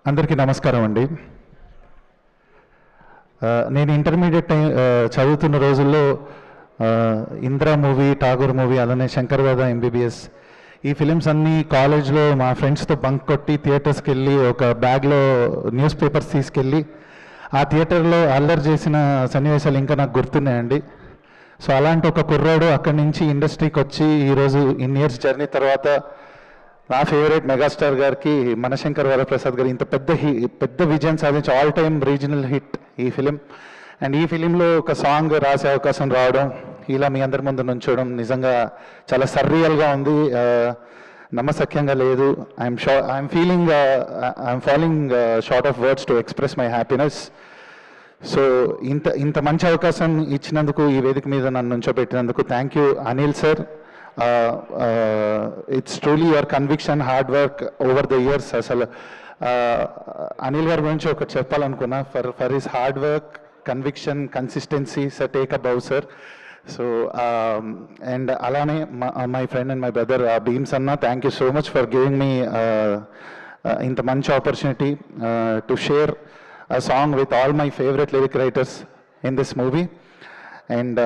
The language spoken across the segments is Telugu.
అందరికీ నమస్కారం అండి. నేను ఇంటర్మీడియట్ చదువుతున్న రోజుల్లో ఇంద్రా మూవీ, ఠాగూర్ మూవీ, అలానే శంకర్వేద ఎంబీబీఎస్ ఈ ఫిలిమ్స్ అన్నీ కాలేజ్లో మా ఫ్రెండ్స్తో బంక్ కొట్టి థియేటర్స్కి వెళ్ళి ఒక బ్యాగ్లో న్యూస్ పేపర్స్ తీసుకెళ్ళి ఆ థియేటర్లో అల్లరి చేసిన సన్నివేశాలు ఇంకా నాకు గుర్తున్నాయండి. సో అలాంటి ఒక కుర్రాడు అక్కడి నుంచి ఇండస్ట్రీకి వచ్చి ఈరోజు ఇన్ ఇయర్స్ జర్నీ తర్వాత నా ఫేవరెట్ మెగాస్టార్ గారికి మనశంకర్ వరప్రసాద్ గారు ఇంత పెద్ద విజయం సాధించి ఆల్ టైమ్ రీజనల్ హిట్ ఈ ఫిలిం. అండ్ ఈ ఫిలింలో ఒక సాంగ్ రాసే అవకాశం రావడం, ఇలా మీ అందరి ముందు నుంచోవడం నిజంగా చాలా సర్రియల్గా ఉంది, నమ్మశక్యంగా లేదు. I'm following short of words to express my happiness. So ఇంత మంచి అవకాశం ఇచ్చినందుకు, ఈ వేదిక మీద నన్ను నుంచోబెట్టినందుకు thank you Anil sir. It's truly your conviction, hard work over the years. అసలు అనిల్ గారి గురించి ఒకటి చెప్పాలనుకున్నా, for his hard work, conviction, consistency sir take a bow sir. So and అలానే my friend and my brother Bheems అన్న, thank you so much for giving me ఇంత మంచి opportunity to share a song with all my favorite lyric writers in this movie. And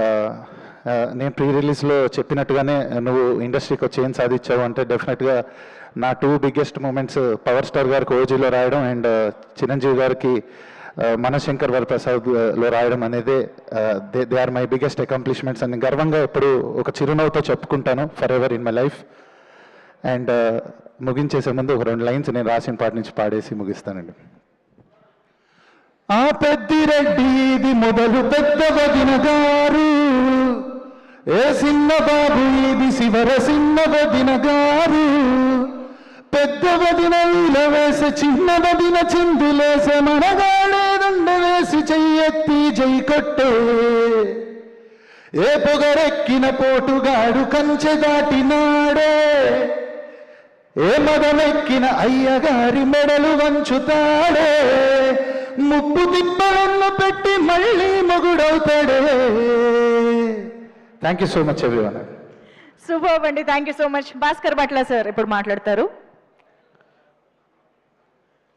నేను ప్రీ రిలీజ్లో చెప్పినట్టుగానే నువ్వు ఇండస్ట్రీకి వచ్చి ఏం సాధించావు అంటే డెఫినెట్గా నా 2 బిగ్గెస్ట్ మూమెంట్స్ పవర్ స్టార్ గారికి ఓజీలో రాయడం అండ్ చిరంజీవి గారికి మనశంకర్ వరప్రసాద్లో రాయడం అనేది they are my biggest accomplishments అని గర్వంగా ఎప్పుడు ఒక చిరునవ్వుతో చెప్పుకుంటాను forever in my life. And ముగించేసే ముందు ఒక 2 లైన్స్ నేను రాసిన పాట నుంచి పాడేసి ముగిస్తానండి. ఆ పెద్దిరెడ్డి ఇది మొదలు పెద్ద వదిన గారు, ఏ చిన్న బాబు ఇది శివర చిన్న వదిన గారు, పెద్ద వదిన ఇలా వేసే చిన్న వదిన చిందులేసే మనగాడే దండ వేసి చెయ్యెత్తి జై కొట్టే, ఏ పొగరెక్కిన పోటుగాడు కంచె దాటినాడే, ఏ మదమెక్కిన అయ్యగారి మెడలు వంచుతాడే, ముప్పు తిప్పలన్న పెట్టి మళ్ళీ మొగుడవుతాడే. Thank you so much everyone. Super అండి, thank you so much. Bhaskar Bhatla sir ఇప్పుడు మాట్లాడతారు.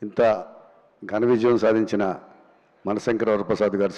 ఇంత ఘన విజయం సాధించిన మనశంకర్ వరప్రసాద్ గారి